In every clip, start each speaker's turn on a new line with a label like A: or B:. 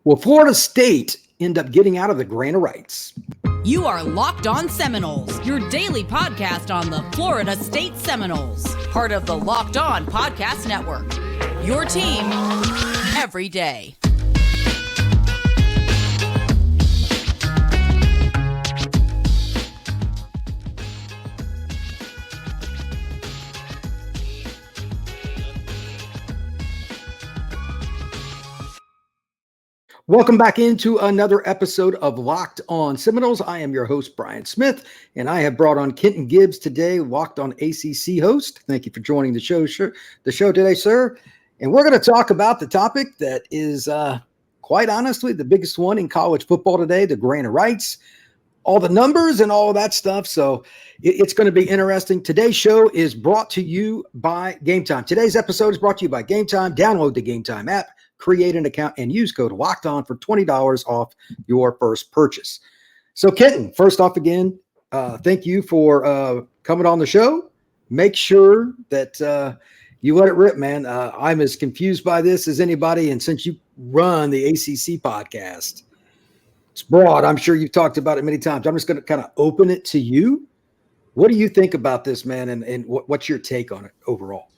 A: Will Florida State end up getting out of the grant of rights?
B: You are Locked On Seminoles, your daily podcast on the Florida State Seminoles, part of the Locked On Podcast Network. Your team every day.
A: Welcome back into another episode of Locked On Seminoles. I am your host, Brian Smith, and I have brought on Kenton Gibbs today, Locked On ACC host. Thank you for joining the show today, sir. And we're going to talk about the topic that is, quite honestly, the biggest one in college football today, the grant of rights, all the numbers and all of that stuff. So it's going to be interesting. Today's show is brought to you by Gametime. Today's episode is brought to you by Gametime. Download the Gametime app, create an account, and use code LOCKEDON for $20 off your first purchase. So, Kenton, first off again, thank you for coming on the show. Make sure that you let it rip, man. I'm as confused by this as anybody, and since you run the ACC podcast, it's broad. I'm sure you've talked about it many times. I'm just going to kind of open it to you. What do you think about this, man, and what's your take on it overall?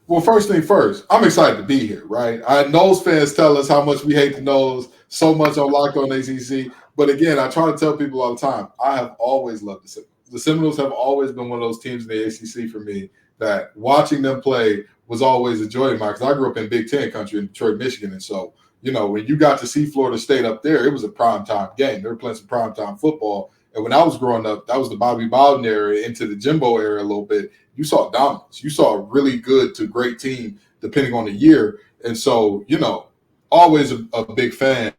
C: Well, first thing first, I'm excited to be here, right? Noles fans tell us how much we hate the Noles, so much on Locked On ACC. But again, I try to tell people all the time, I have always loved the Seminoles. The Seminoles have always been one of those teams in the ACC for me that watching them play was always a joy of mine, because I grew up in Big Ten country in Detroit, Michigan. And so, you know, when you got to see Florida State up there, it was a primetime game. They were playing some primetime football. And when I was growing up, that was the Bobby Bowden era into the Jimbo era a little bit. You saw dominance. You saw a really good to great team depending on the year. And so, you know, always a big fan.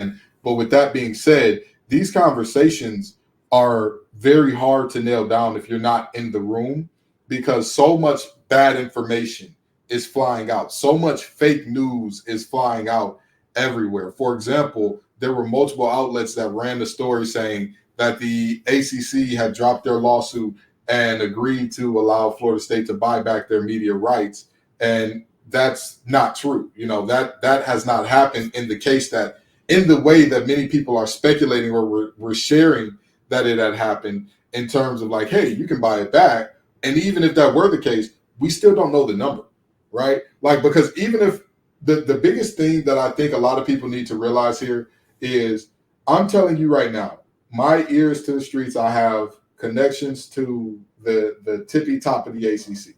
C: But with that being said, these conversations are very hard to nail down if you're not in the room, because so much bad information is flying out. So much fake news is flying out everywhere. For example, there were multiple outlets that ran the story saying that the ACC had dropped their lawsuit and agreed to allow Florida State to buy back their media rights. And that's not true. You know, that has not happened in the way that many people are speculating or we're sharing that it had happened, in terms of like, hey, you can buy it back. And even if that were the case, we still don't know the number, right? Like, because even if the biggest thing that I think a lot of people need to realize here is, I'm telling you right now, my ears to the streets, I have connections to the tippy top of the ACC.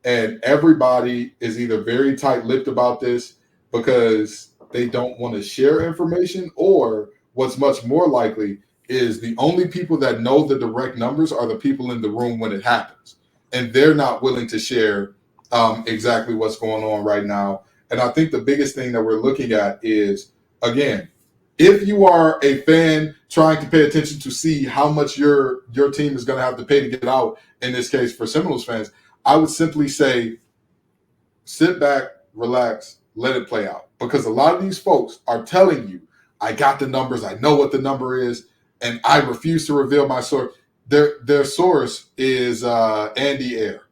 C: And everybody is either very tight-lipped about this because they don't want to share information, or what's much more likely is the only people that know the direct numbers are the people in the room when it happens. And they're not willing to share exactly what's going on right now. And I think the biggest thing that we're looking at is, again, if you are a fan trying to pay attention to see how much your team is going to have to pay to get out, in this case for Seminoles fans, I would simply say, sit back, relax, let it play out. Because a lot of these folks are telling you, I got the numbers, I know what the number is, and I refuse to reveal my source. Their source is Andy Air.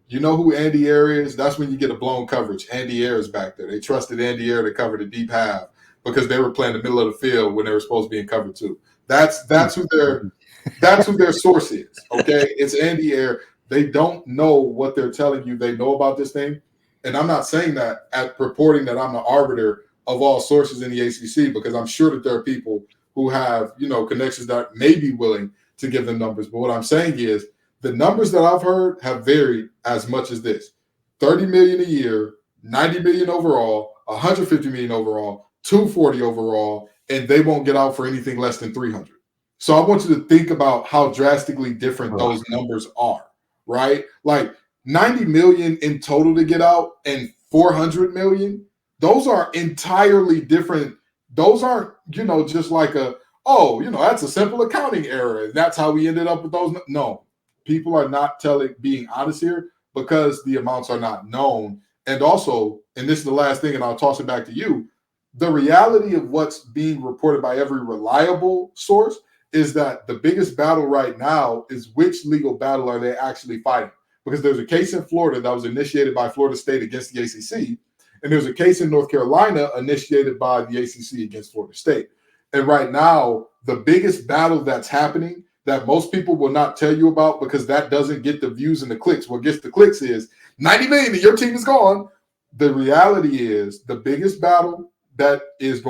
C: You know who Andy Air is? That's when you get a blown coverage. Andy Air is back there. They trusted Andy Air to cover the deep half because they were playing the middle of the field when they were supposed to be in cover two. That's who their source is. Okay, it's Andy Air. They don't know what they're telling you. They know about this thing, and I'm not saying that at purporting that I'm the arbiter of all sources in the ACC, because I'm sure that there are people who have, you know, connections that may be willing to give them numbers. But what I'm saying is, the numbers that I've heard have varied as much as this: 30 million a year, 90 million overall, 150 million overall, 240 overall, and they won't get out for anything less than 300. So I want you to think about how drastically different those numbers are, right? Like 90 million in total to get out and 400 million, those are entirely different. Those aren't, you know, just like that's a simple accounting error, and that's how we ended up with those. No, people are not being honest here, because the amounts are not known. And also, and this is the last thing, and I'll toss it back to you, the reality of what's being reported by every reliable source is that the biggest battle right now is which legal battle are they actually fighting? Because there's a case in Florida that was initiated by Florida State against the ACC, and there's a case in North Carolina initiated by the ACC against Florida State. And right now, the biggest battle that's happening that most people will not tell you about because that doesn't get the views and the clicks. What gets the clicks is 90 million and your team is gone. The reality is the biggest battle that is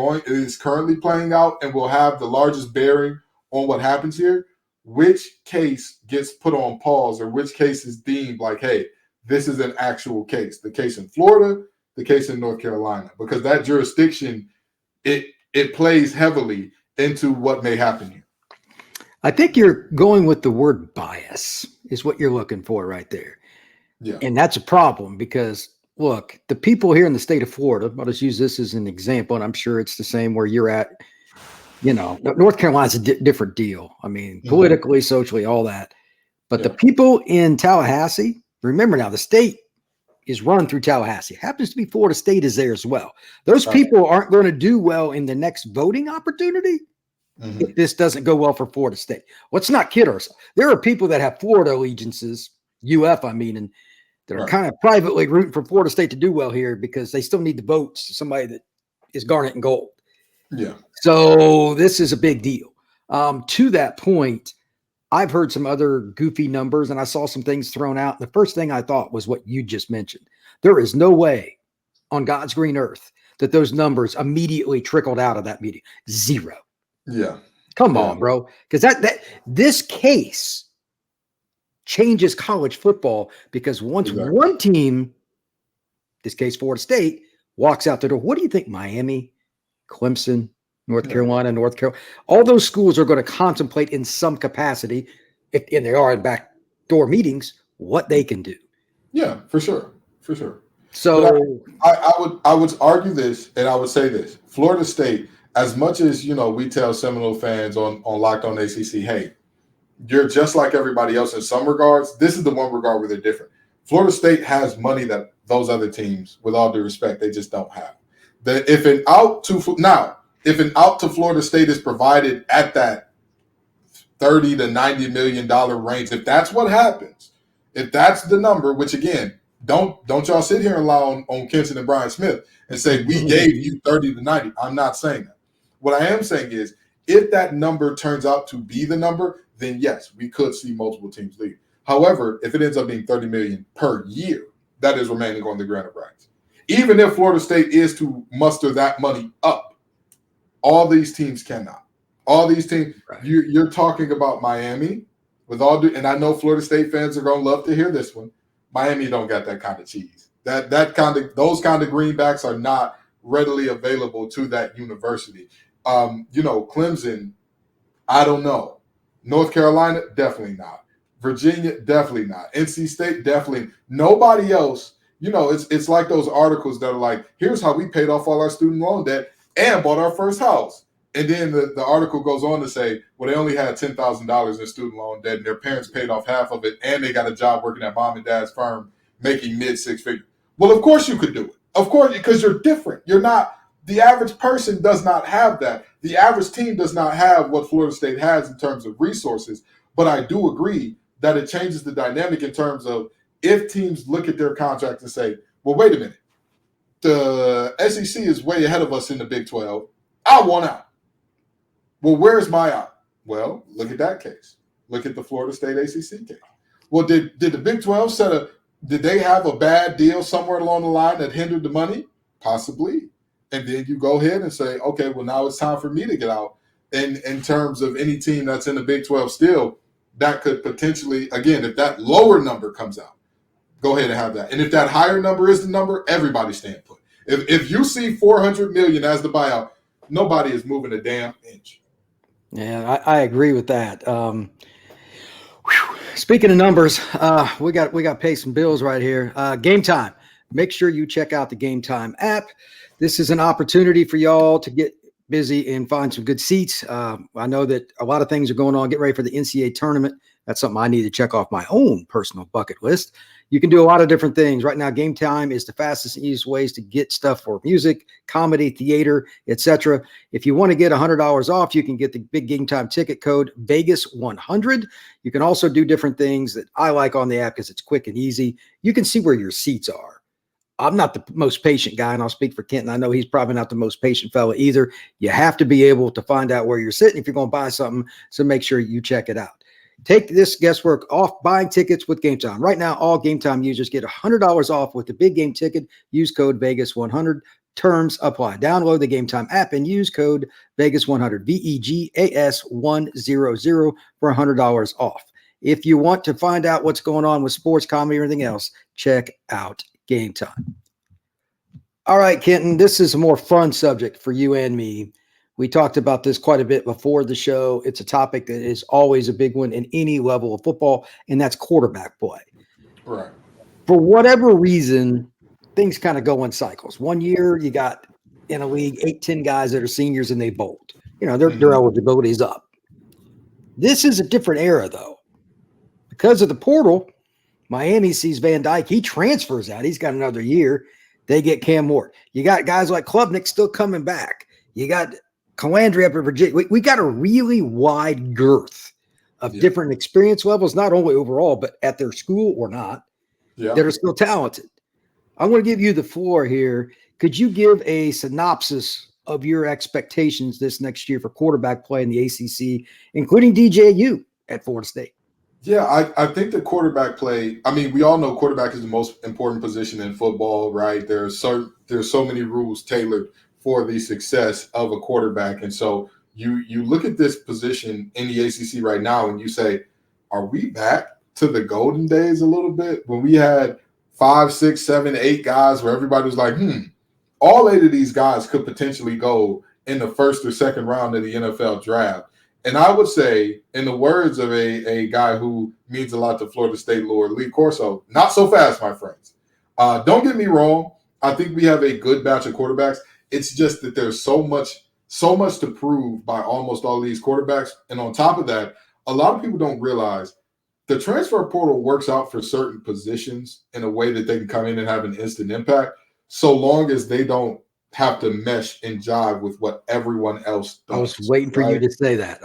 C: currently playing out and will have the largest bearing on what happens here, which case gets put on pause or which case is deemed like, hey, this is an actual case. The case in Florida, the case in North Carolina, because that jurisdiction, it plays heavily into what may happen here.
A: I think you're going with the word bias is what you're looking for right there.
C: Yeah.
A: And that's a problem because, look, the people here in the state of Florida, I'll just use this as an example, and I'm sure it's the same where you're at. You know, North Carolina's a different deal. I mean, politically, socially, all that. But the people in Tallahassee, remember now, the state is run through Tallahassee. Happens to be Florida State is there as well. Those people aren't going to do well in the next voting opportunity if this doesn't go well for Florida State. Let's not kid ourselves. There are people that have Florida allegiances, UF, I mean, and that are kind of privately rooting for Florida State to do well here because they still need the votes to somebody that is garnet and gold.
C: Yeah.
A: So this is a big deal. To that point, I've heard some other goofy numbers and I saw some things thrown out. The first thing I thought was what you just mentioned. There is no way on God's green earth that those numbers immediately trickled out of that meeting. Zero.
C: Yeah.
A: Come on, bro. Because this case changes college football because once one team, this case Florida State, walks out the door, what do you think Miami, Clemson, North Carolina, all those schools are going to contemplate in some capacity, and they are in backdoor meetings, what they can do.
C: Yeah, for sure. For sure.
A: So
C: I would argue this, and I would say this. Florida State, as much as, you know, we tell Seminole fans on Locked On ACC, hey, you're just like everybody else in some regards. This is the one regard where they're different. Florida State has money that those other teams, with all due respect, they just don't have. If an out to Florida State is provided at that $30 to $90 million range, if that's what happens, if that's the number, which again, don't y'all sit here and lie on Kenton and Brian Smith and say we gave you 30 to 90. I'm not saying that. What I am saying is, if that number turns out to be the number, then yes, we could see multiple teams leave. However, if it ends up being 30 million per year, that is remaining on the grant of rights. Even if Florida State is to muster that money up, all these teams cannot. All these teams, you're talking about Miami, and I know Florida State fans are going to love to hear this one. Miami don't got that kind of cheese. Those kind of greenbacks are not readily available to that university. Clemson, I don't know. North Carolina, definitely not. Virginia, definitely not. NC State, definitely. Nobody else. It's like those articles that are like, here's how we paid off all our student loan debt and bought our first house. And then the article goes on to say, well, they only had $10,000 in student loan debt and their parents paid off half of it and they got a job working at mom and dad's firm making mid-six figures. Well, of course you could do it. Of course, because you're different. You're not – the average person does not have that. The average team does not have what Florida State has in terms of resources. But I do agree that it changes the dynamic in terms of if teams look at their contract and say, well, wait a minute. The SEC is way ahead of us in the Big 12. I want out. Well, where's my out? Well, look at that case. Look at the Florida State ACC case. Well, did the Big 12 did they have a bad deal somewhere along the line that hindered the money? Possibly. And then you go ahead and say, okay, well, now it's time for me to get out. And in terms of any team that's in the Big 12 still, that could potentially, again, if that lower number comes out, go ahead and have that. And if that higher number is the number, everybody stand put. If you see $400 million as the buyout, nobody is moving a damn inch.
A: Yeah, I agree with that. Speaking of numbers, we got to pay some bills right here. Gametime. Make sure you check out the Gametime app. This is an opportunity for y'all to get busy and find some good seats. I know that a lot of things are going on. Get ready for the NCAA tournament. That's something I need to check off my own personal bucket list. You can do a lot of different things. Right now, Gametime is the fastest and easiest ways to get stuff for music, comedy, theater, etc. If you want to get $100 off, you can get the big Gametime ticket code Vegas100. You can also do different things that I like on the app because it's quick and easy. You can see where your seats are I'm not the most patient guy, and I'll speak for Kenton. I know he's probably not the most patient fella either. You have to be able to find out where you're sitting if you're going to buy something, so make sure you check it out. Take this guesswork off buying tickets with Gametime. Right now, all Gametime users get $100 off with the big game ticket. Use code Vegas100. Terms apply. Download the Gametime app and use code Vegas100, VEGAS100 for $100 off. If you want to find out what's going on with sports, comedy, or anything else, check out Gametime. All right, Kenton, this is a more fun subject for you and me. We talked about this quite a bit before the show. It's a topic that is always a big one in any level of football, and that's quarterback play.
C: Right.
A: For whatever reason, things kind of go in cycles. One year, you got in a league 8-10 guys that are seniors and they bolt. Their eligibility is up. This is a different era, though. Because of the portal, Miami sees Van Dyke. He transfers out. He's got another year. They get Cam Ward. You got guys like Klubnik still coming back. You got Calandry up in Virginia. We got a really wide girth of different experience levels, not only overall, but at their school or not, that are still talented. I'm going to give you the floor here. Could you give a synopsis of your expectations this next year for quarterback play in the ACC, including DJU at Florida State?
C: Yeah, I think the quarterback play, I mean, we all know quarterback is the most important position in football, right? There's so many rules tailored for the success of a quarterback. And so you look at this position in the ACC right now and you say, are we back to the golden days a little bit when we had 5, 6, 7, 8 guys where everybody was like, all 8 of these guys could potentially go in the first or second round of the NFL draft. And I would say, in the words of a guy who means a lot to Florida State lord, Lee Corso, not so fast, my friends. Don't get me wrong. I think we have a good batch of quarterbacks. It's just that there's so much to prove by almost all these quarterbacks. And on top of that, a lot of people don't realize the transfer portal works out for certain positions in a way that they can come in and have an instant impact, so long as they don't have to mesh and jive with what everyone else does.
A: I was waiting for you to say that.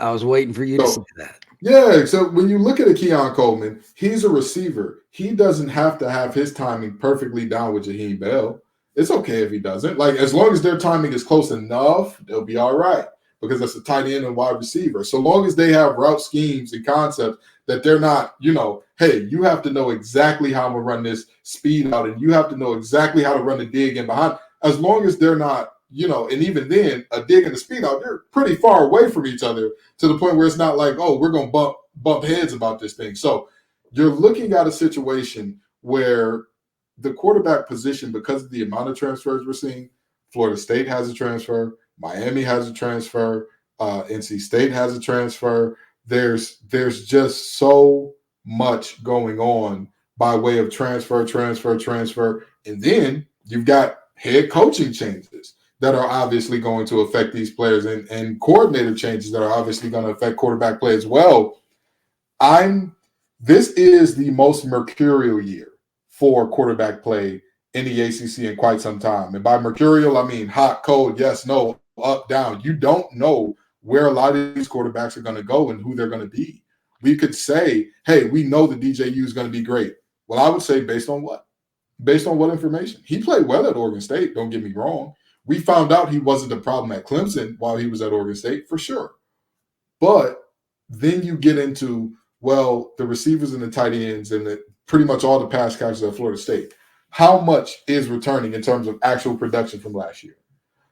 C: Yeah, so when you look at a Keon Coleman, he's a receiver. He doesn't have to have his timing perfectly down with Jaheim Bell. It's okay if he doesn't. Like, as long as their timing is close enough, they'll be all right, because that's a tight end and wide receiver. So long as they have route schemes and concepts that they're not, hey, you have to know exactly how I'm going to run this speed out, and you have to know exactly how to run the dig in behind. As long as they're not, and even then, a dig and a speed out, they're pretty far away from each other to the point where it's not like, oh, we're going to bump heads about this thing. So you're looking at a situation where the quarterback position, because of the amount of transfers we're seeing, Florida State has a transfer, Miami has a transfer, NC State has a transfer. There's just so much going on by way of transfer. And then you've got head coaching changes that are obviously going to affect these players, and coordinator changes that are obviously going to affect quarterback play as well. This is the most mercurial year for quarterback play in the ACC in quite some time. And by mercurial, I mean hot, cold, yes, no, up, down. You don't know where a lot of these quarterbacks are going to go and who they're going to be. We could say, hey, we know the DJU is going to be great. Well, I would say based on what? Based on what information? He played well at Oregon State, don't get me wrong. We found out he wasn't a problem at Clemson while he was at Oregon State, for sure. But then you get into, well, the receivers and the tight ends and pretty much all the pass catchers at Florida State. How much is returning in terms of actual production from last year?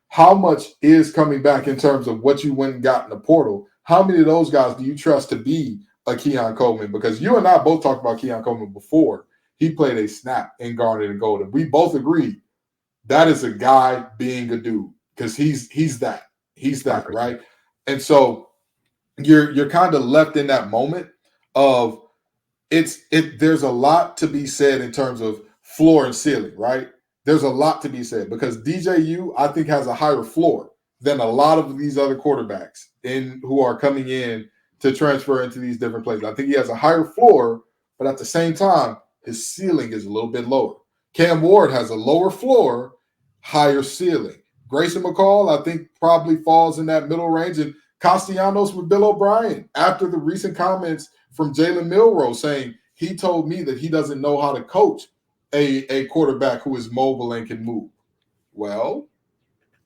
C: How much is coming back in terms of what you went and got in the portal? How many of those guys do you trust to be a Keon Coleman? Because you and I both talked about Keon Coleman before he played a snap in Garnet and Golden. We both agreed that is a guy being a dude, because he's that, right? And so you're kind of left in that moment of there's a lot to be said in terms of floor and ceiling, right? There's a lot to be said because DJU, I think, has a higher floor than a lot of these other quarterbacks who are coming in to transfer into these different places. I think he has a higher floor, but at the same time, his ceiling is a little bit lower. Cam Ward has a lower floor, higher ceiling. Grayson McCall, I think, probably falls in that middle range. And Castellanos with Bill O'Brien, after the recent comments from Jalen Milroe saying he told me that he doesn't know how to coach. a quarterback who is mobile and can move? Well,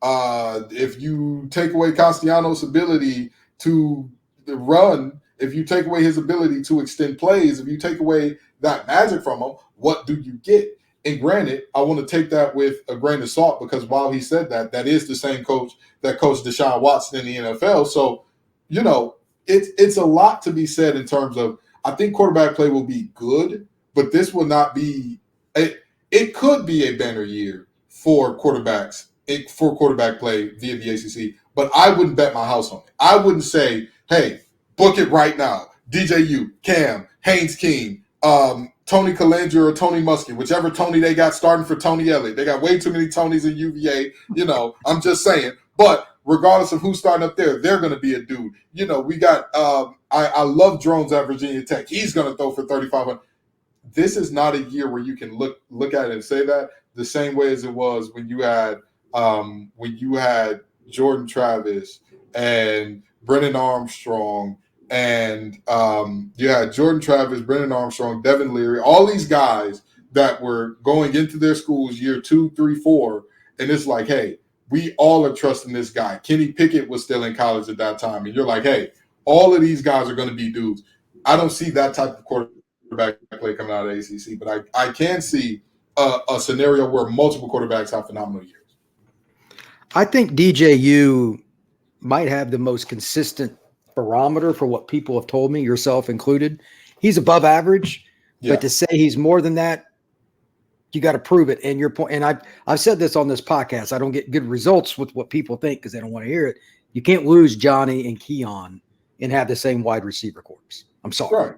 C: if you take away Castellanos' ability to run, if you take away his ability to extend plays, if you take away that magic from him, what do you get? And granted, I want to take that with a grain of salt because while he said that, that is the same coach that coached Deshaun Watson in the NFL. So, you know, it's a lot to be said in terms of, I think quarterback play will be good, but this will not be it could be a banner year for quarterbacks, for quarterback play via the ACC, but I wouldn't bet my house on it. I wouldn't say, hey, book it right now. DJU, Cam, Haynes King, Tony Calandra or Tony Muskie, whichever Tony they got starting for Tony Elliott. They got way too many Tonys in UVA. You know, I'm just saying. But regardless of who's starting up there, they're going to be a dude. You know, we got I love Drones at Virginia Tech. He's going to throw for 3,500. This is not a year where you can look at it and say that the same way as it was when you had Jordan Travis and Brennan Armstrong and you had Jordan Travis, Brennan Armstrong, Devin Leary, all these guys that were going into their schools year 2, 3, 4, and it's like, hey, we all are trusting this guy. Kenny Pickett was still in college at that time, and you're like, hey, all of these guys are going to be dudes. I don't see that type of quarterback play coming out of ACC, but I can see a scenario where multiple quarterbacks have phenomenal years.
A: I think DJU might have the most consistent barometer for what people have told me, yourself included. He's above average, but to say he's more than that, you got to prove it. And your point, and I've said this on this podcast, I don't get good results with what people think because they don't want to hear it. You can't lose Johnny and Keon and have the same wide receiver corps. I'm sorry.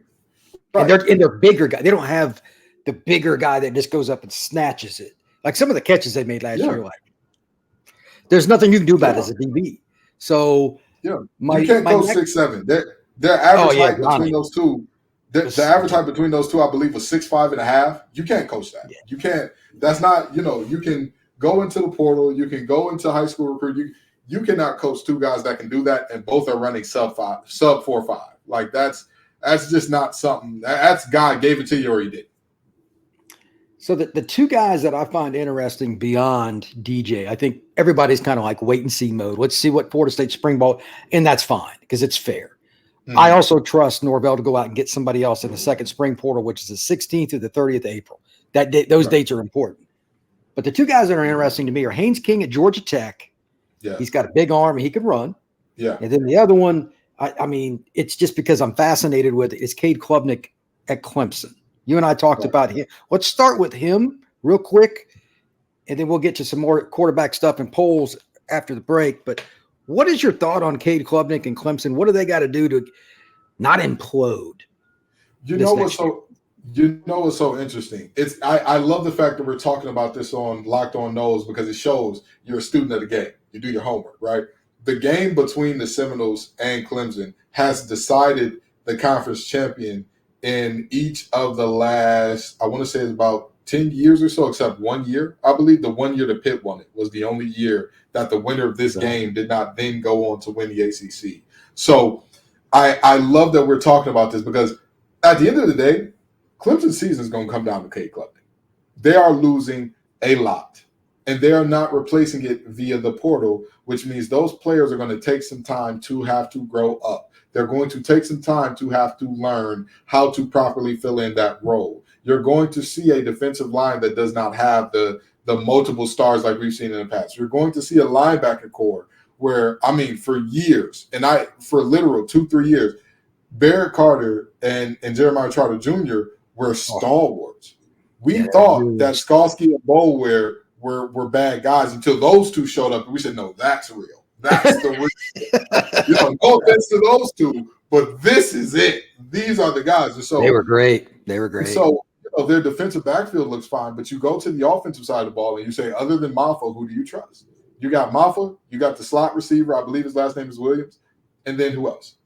A: Right. And they're bigger guys. They don't have the bigger guy that just goes up and snatches it. Like some of the catches they made last year, like there's nothing you can do about it as a DB. So
C: you can't go 6'7". Their average height between those two. The average height between those two, I believe, was 6'5.5". You can't coach that. Yeah. You can't. That's not. You can go into the portal. You can go into high school recruit. You cannot coach two guys that can do that, and both are running sub 4.5. Like that's just not something. That's God gave it to you or he did.
A: So the two guys that I find interesting beyond DJ, I think everybody's kind of like wait and see mode. Let's see what Florida State spring ball, and that's fine because it's fair. Mm-hmm. I also trust Norvell to go out and get somebody else in the second spring portal, which is the 16th through the 30th of April. Those dates are important. But the two guys that are interesting to me are Haynes King at Georgia Tech. Yeah. He's got a big arm and he can run. Yeah. And then the other one, I mean, it's just because I'm fascinated with it. It's Cade Klubnik at Clemson. You and I talked about him. Let's start with him real quick, and then we'll get to some more quarterback stuff and polls after the break. But what is your thought on Cade Klubnik and Clemson? What do they got to do to not implode?
C: You know what's so interesting? I love the fact that we're talking about this on Locked On Noles because it shows you're a student of the game. You do your homework, right? The game between the Seminoles and Clemson has decided the conference champion in each of the last, I want to say it's about 10 years or so, except 1 year. I believe the 1 year that Pitt won it was the only year that the winner of this game did not then go on to win the ACC. So I love that we're talking about this because at the end of the day, Clemson's season is going to come down to Cade Klubnik. They are losing a lot, and they are not replacing it via the portal, which means those players are going to take some time to have to grow up. They're going to take some time to have to learn how to properly fill in that role. You're going to see a defensive line that does not have the multiple stars like we've seen in the past. You're going to see a linebacker core where, I mean, for years, for literal 2-3 years, Barrett Carter and Jeremiah Trotter Jr. were stalwarts. We thought that Skalski and Boulware were bad guys until those two showed up, and we said, no, that's real. That's the real. No offense to those two, but this is it. These are the guys. And so
A: they were great.
C: So their defensive backfield looks fine, but you go to the offensive side of the ball and you say, other than Maffa, who do you trust? You got Maffa, you got the slot receiver, I believe his last name is Williams, and then who else?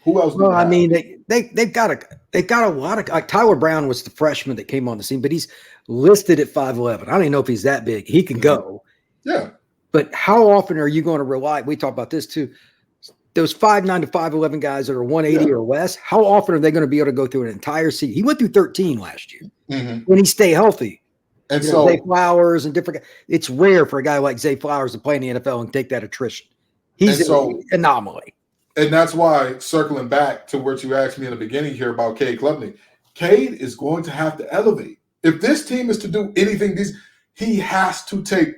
C: Who else?
A: Well, I mean, they've got a lot of like Tyler Brown was the freshman that came on the scene, but he's listed at 5'11". I don't even know if he's that big. He can go.
C: Yeah.
A: But how often are you going to rely? We talk about this too. Those 5'9" to 5'11" guys that are 180 or less, how often are they going to be able to go through an entire season? He went through 13 last year when he stay healthy.
C: And
A: Zay
C: so,
A: Flowers and different. It's rare for a guy like Zay Flowers to play in the NFL and take that attrition. He's an anomaly.
C: And that's why, circling back to what you asked me in the beginning here about Cade Klubnik, Cade is going to have to elevate. If this team is to do anything, he has to take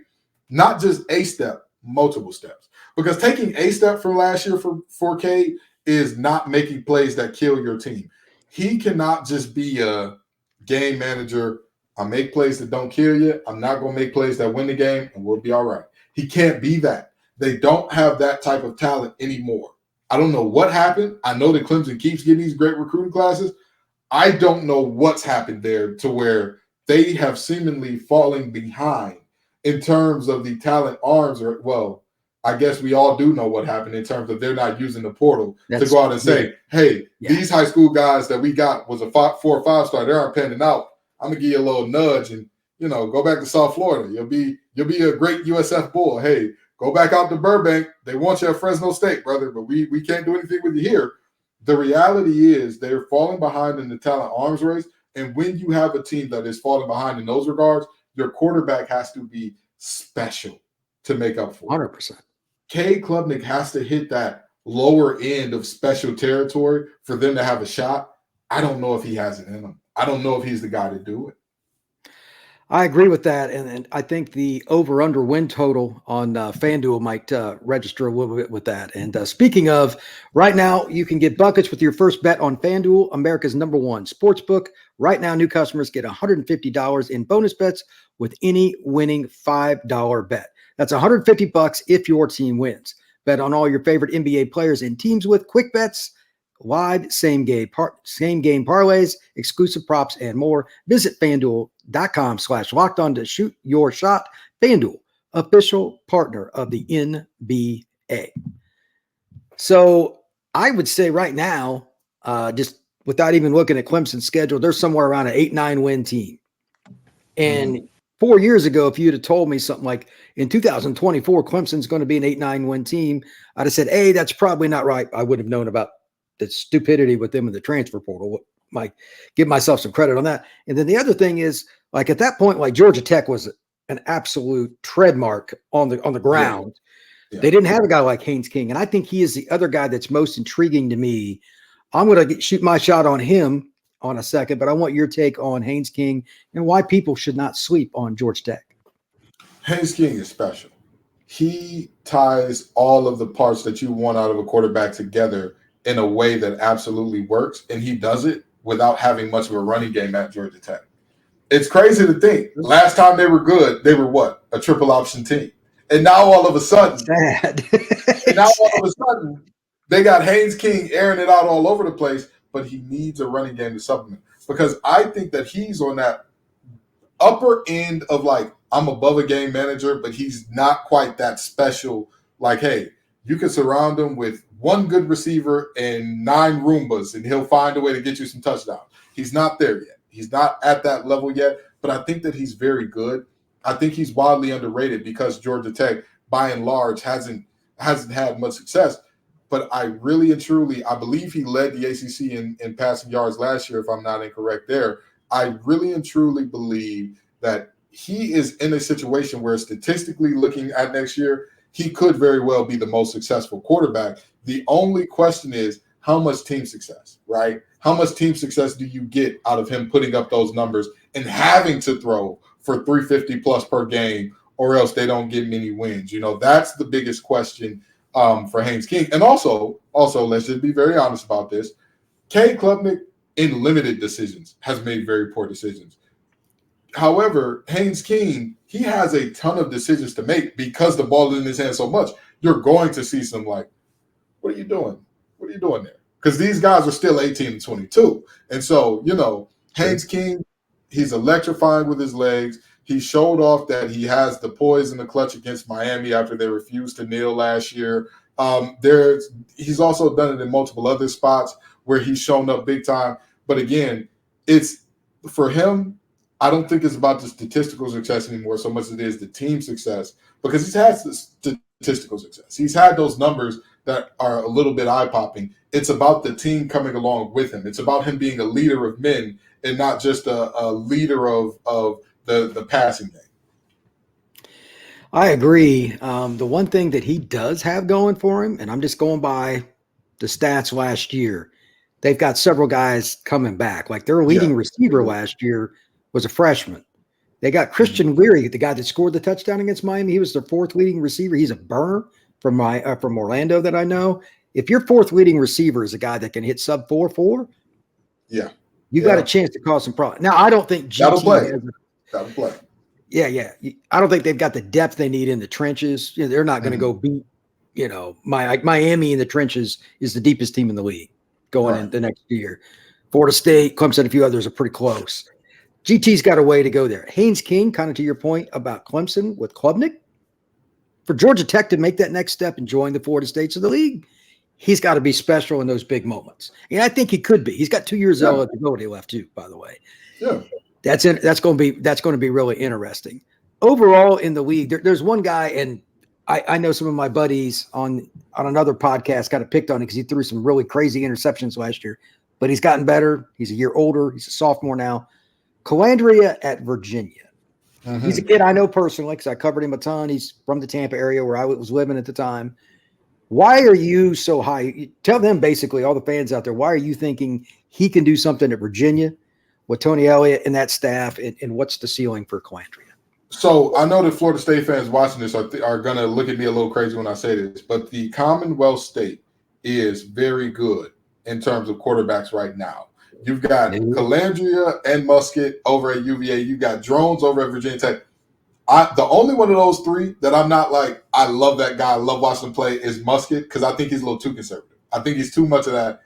C: not just a step, multiple steps. Because taking a step from last year for Cade is not making plays that kill your team. He cannot just be a game manager. I make plays that don't kill you. I'm not going to make plays that win the game, and we'll be all right. He can't be that. They don't have that type of talent anymore. I don't know what happened. I know that Clemson keeps getting these great recruiting classes. I don't know what's happened there to where they have seemingly fallen behind in terms of the talent arms. Or, well, I guess we all do know what happened in terms of they're not using the portal to go out and say, hey, these high school guys that we got was a 4 or 5 star. They aren't panning out. I'm going to give you a little nudge and, go back to South Florida. You'll be a great USF Bull. Hey, go back out to Burbank. They want you at Fresno State, brother, but we can't do anything with you here. The reality is they're falling behind in the talent arms race. And when you have a team that is falling behind in those regards, your quarterback has to be special to make up for it.
A: 100%.
C: Cade Klubnik has to hit that lower end of special territory for them to have a shot. I don't know if he has it in him. I don't know if he's the guy to do it.
A: I agree with that, and I think the over-under win total on FanDuel might register a little bit with that. And speaking of, right now you can get buckets with your first bet on FanDuel, America's #1 sportsbook. Right now, new customers get $150 in bonus bets with any winning $5 bet. That's $150 if your team wins. Bet on all your favorite NBA players and teams with quick bets, live same-game parlays, exclusive props, and more. Visit FanDuel.com/lockedon to shoot your shot. FanDuel, official partner of the NBA. So I would say right now, just without even looking at Clemson's schedule, they're somewhere around an 8-9 win team. And 4 years ago, if you'd have told me something like in 2024, Clemson's going to be an 8-9 win team, I'd have said, hey, that's probably not right. I would have known about the stupidity with them in the transfer portal. Might give myself some credit on that. And then the other thing is, like at that point, like Georgia Tech was an absolute tread mark on the ground. Yeah. They didn't have a guy like Haynes King, and I think he is the other guy that's most intriguing to me. I'm going to shoot my shot on him on a second, but I want your take on Haynes King and why people should not sleep on Georgia Tech.
C: Haynes King is special. He ties all of the parts that you want out of a quarterback together in a way that absolutely works, and he does it without having much of a running game at Georgia Tech. It's crazy to think. Last time they were good, they were what? A triple option team. And now all of a sudden, they got Haynes King airing it out all over the place, but he needs a running game to supplement. Because I think that he's on that upper end of like, I'm above a game manager, but he's not quite that special. Like, hey, you can surround him with one good receiver and 9 Roombas, and he'll find a way to get you some touchdowns. He's not there yet. He's not at that level yet, but I think that he's very good. I think he's wildly underrated because Georgia Tech, by and large, hasn't had much success. But I really and truly, I believe he led the ACC in passing yards last year, if I'm not incorrect there. I really and truly believe that he is in a situation where statistically looking at next year, he could very well be the most successful quarterback. The only question is how much team success, right? How much team success do you get out of him putting up those numbers and having to throw for 350 plus per game, or else they don't get many wins? That's the biggest question for Haynes King. And also, let's just be very honest about this. Cade Klubnik, in limited decisions, has made very poor decisions. However, Haynes King, he has a ton of decisions to make because the ball is in his hand so much. You're going to see some like, what are you doing? What are you doing there? Because these guys are still 18 and 22. And so, Haynes King, he's electrifying with his legs. He showed off that he has the poise and the clutch against Miami after they refused to kneel last year. He's also done it in multiple other spots where he's shown up big time. But again, it's for him, I don't think it's about the statistical success anymore so much as it is the team success, because he's had statistical success. He's had those numbers that are a little bit eye-popping. It's about the team coming along with him. It's about him being a leader of men and not just a leader of the passing game.
A: I agree. The one thing that he does have going for him, and I'm just going by the stats last year, they've got several guys coming back. Like their leading receiver last year was a freshman. They got Christian Leary, the guy that scored the touchdown against Miami. He was their fourth leading receiver. He's a burner from Orlando that I know. If your fourth leading receiver is a guy that can hit sub 4.4, you got a chance to cause some problems. Now, I don't think
C: Gotta play.
A: Yeah. I don't think they've got the depth they need in the trenches. They're not going to go beat, Miami in the trenches is the deepest team in the league going into next year. Florida State, Clemson, a few others are pretty close. GT's got a way to go there. Haynes King, kind of to your point about Clemson with Klubnik, for Georgia Tech to make that next step and join the Florida States of the league, he's got to be special in those big moments. And I think he could be. He's got 2 years eligibility left too, by the way.
C: Yeah.
A: That's going to be really interesting. Overall in the league, there's one guy, and I know some of my buddies on another podcast got picked on it because he threw some really crazy interceptions last year, but he's gotten better. He's a year older. He's a sophomore now. Calandria at Virginia. He's a kid I know personally because I covered him a ton. He's from the Tampa area where I was living at the time. Why are you so high? Tell them, basically, all the fans out there, why are you thinking he can do something at Virginia with Tony Elliott and that staff, and what's the ceiling for Calandria?
C: So I know that Florida State fans watching this are going to look at me a little crazy when I say this, but the Commonwealth State is very good in terms of quarterbacks right now. You've got Calandria and Musket over at UVA. You've got Drones over at Virginia Tech. The only one of those three that I'm not like, I love that guy, I love watching him play, is Musket, because I think he's a little too conservative. I think he's too much of that,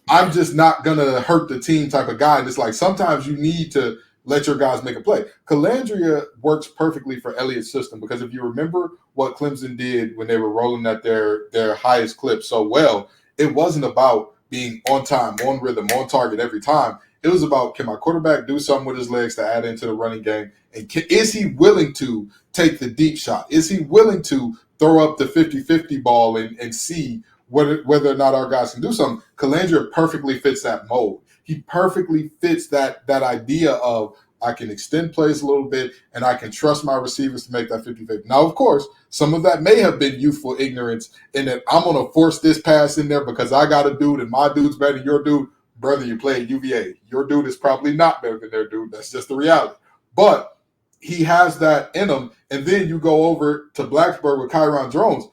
C: I'm just not going to hurt the team type of guy. And it's like sometimes you need to let your guys make a play. Calandria works perfectly for Elliott's system because if you remember what Clemson did when they were rolling at their highest clip so well, it wasn't about being on time, on rhythm, on target every time. It was about, can my quarterback do something with his legs to add into the running game? And is he willing to take the deep shot? Is he willing to throw up the 50-50 ball and see whether or not our guys can do something? Calandria perfectly fits that mold. He perfectly fits that idea of I can extend plays a little bit and I can trust my receivers to make that 50-50. Now, of course, some of that may have been youthful ignorance in that I'm going to force this pass in there because I got a dude and my dude's better than your dude. Brother, you play at UVA. Your dude is probably not better than their dude. That's just the reality. But he has that in him. And then you go over to Blacksburg with Kyron Drones.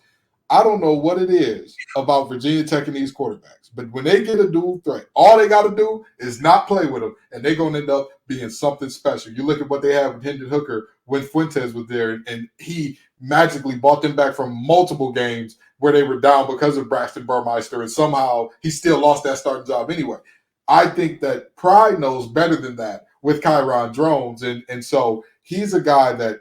C: I don't know what it is about Virginia Tech and these quarterbacks, but when they get a dual threat, all they got to do is not play with them, and they're going to end up being something special. You look at what they have with Hendon Hooker when Fuentes was there, and he magically brought them back from multiple games where they were down because of Braxton Burmeister, and somehow he still lost that starting job anyway. I think that Pride knows better than that with Kyron Drones, and so he's a guy that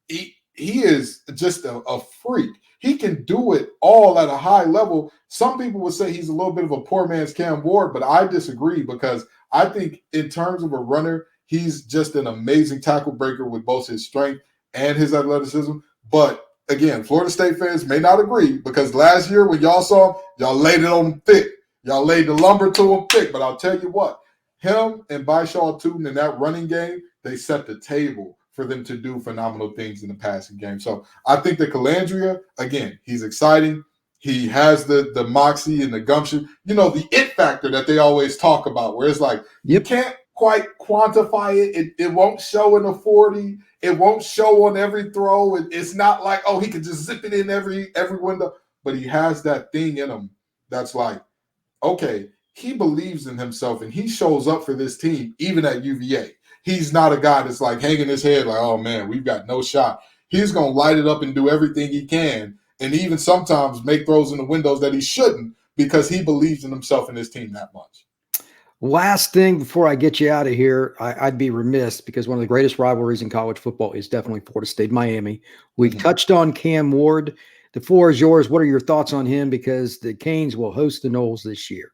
C: he is just a freak. He can do it all at a high level. Some people would say he's a little bit of a poor man's Cam Ward, but I disagree because I think in terms of a runner, he's just an amazing tackle breaker with both his strength and his athleticism. But again, Florida State fans may not agree because last year when y'all saw him, y'all laid it on him thick. Y'all laid the lumber to him thick. But I'll tell you what, him and Byshaw Tootin in that running game, they set the table for them to do phenomenal things in the passing game. So I think that Calandria, again, he's exciting. He has the moxie and the gumption, the it factor that they always talk about, where it's like, you can't quite quantify it. It won't show in a 40. It won't show on every throw. It's not like, oh, he can just zip it in every window. But he has that thing in him that's like, okay, he believes in himself and he shows up for this team, even at UVA. He's not a guy that's like hanging his head like, oh, man, we've got no shot. He's going to light it up and do everything he can and even sometimes make throws in the windows that he shouldn't because he believes in himself and his team that much.
A: Last thing before I get you out of here, I'd be remiss because one of the greatest rivalries in college football is definitely Florida State, Miami. We've touched on Cam Ward. The floor is yours. What are your thoughts on him? Because the Canes will host the Noles this year.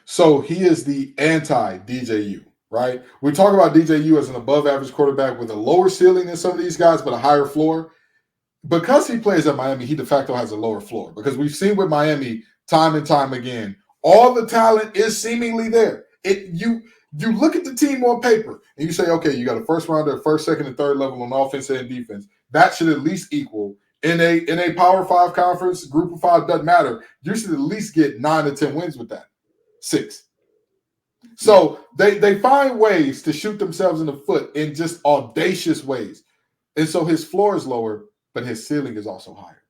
C: So he is the anti-DJU. Right? We talk about DJU as an above-average quarterback with a lower ceiling than some of these guys, but a higher floor. Because he plays at Miami, he de facto has a lower floor. Because we've seen with Miami time and time again, all the talent is seemingly there. You look at the team on paper and you say, okay, you got a first rounder, first, second, and third level on offense and defense. That should at least equal in a Power 5 conference, Group of 5, doesn't matter. You should at least get 9 to 10 wins with that. 6. So they find ways to shoot themselves in the foot in just audacious ways. And so his floor is lower, but his ceiling is also higher.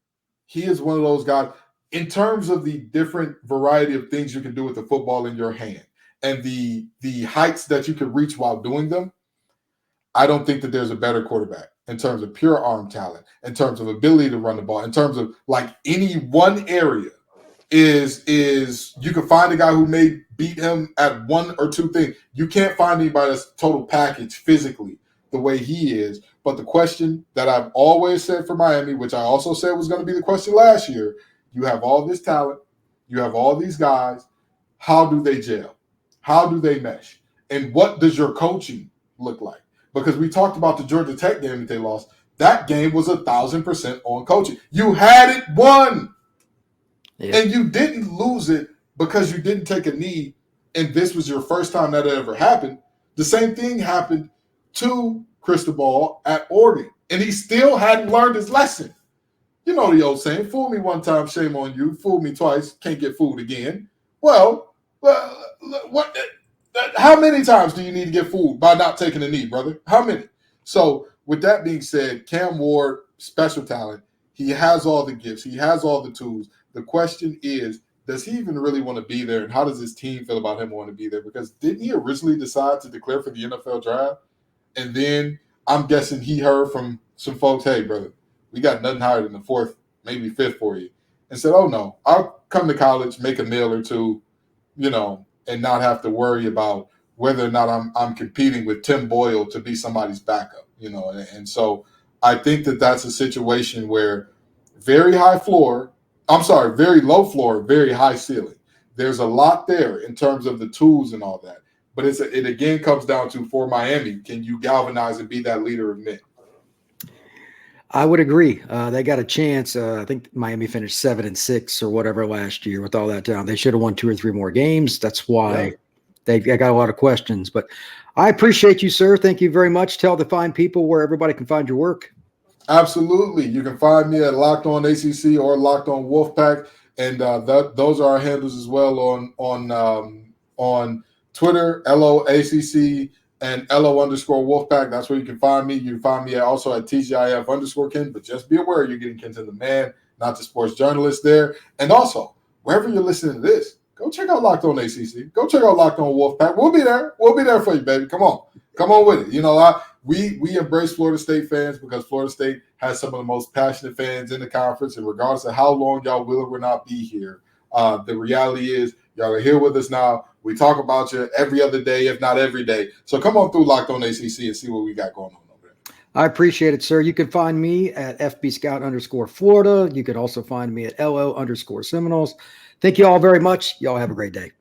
C: He is one of those guys in terms of the different variety of things you can do with the football in your hand and the heights that you can reach while doing them. I don't think that there's a better quarterback in terms of pure arm talent, in terms of ability to run the ball, in terms of like any one area is you can find a guy who may beat him at one or two things. You can't find anybody that's total package physically the way he is. But the question that I've always said for Miami, which I also said was going to be the question last year, you have all this talent, you have all these guys. How do they gel? How do they mesh? And what does your coaching look like? Because we talked about the Georgia Tech game that they lost. That game was 1,000% on coaching. You had it won. Yeah. And you didn't lose it because you didn't take a knee and this was your first time that ever happened. The same thing happened to Cristobal at Oregon, and he still hadn't learned his lesson. You know the old saying, fool me one time, shame on you. Fool me twice, can't get fooled again. Well, how many times do you need to get fooled by not taking a knee, brother? How many? So with that being said, Cam Ward, special talent. He has all the gifts. He has all the tools. The question is, does he even really want to be there? And how does his team feel about him wanting to be there? Because didn't he originally decide to declare for the NFL draft? And then I'm guessing he heard from some folks, hey, brother, we got nothing higher than the 4th, maybe 5th for you. And said, oh, no, I'll come to college, make a meal or two, and not have to worry about whether or not I'm competing with Tim Boyle to be somebody's backup, And so I think that that's a situation where very low floor, very high ceiling. There's a lot there in terms of the tools and all that. But it again comes down to, for Miami, can you galvanize and be that leader of men?
A: I would agree. They got a chance. I think Miami finished 7-6 or whatever last year with all that down. They should have won 2 or 3 more games. That's why they got a lot of questions. But I appreciate you, sir. Thank you very much. Tell the fine people where everybody can find your work.
C: Absolutely. You can find me at Locked On ACC or Locked On Wolfpack, and those are our handles as well on Twitter, LOACC and LO_Wolfpack. That's where you can find me. You can find me also at TGIF_Ken, but just be aware you're getting Kenton the man, not the sports journalist there. And also, wherever you're listening to this, go check out Locked On ACC. Go check out Locked On Wolfpack. We'll be there. We'll be there for you, baby. Come on with it. We embrace Florida State fans because Florida State has some of the most passionate fans in the conference. And regardless of how long y'all will or will not be here, the reality is y'all are here with us now. We talk about you every other day, if not every day. So come on through Locked On ACC and see what we got going on over there.
A: I appreciate it, sir. You can find me at FBScout_Florida. You can also find me at LO_Seminoles. Thank you all very much. Y'all have a great day.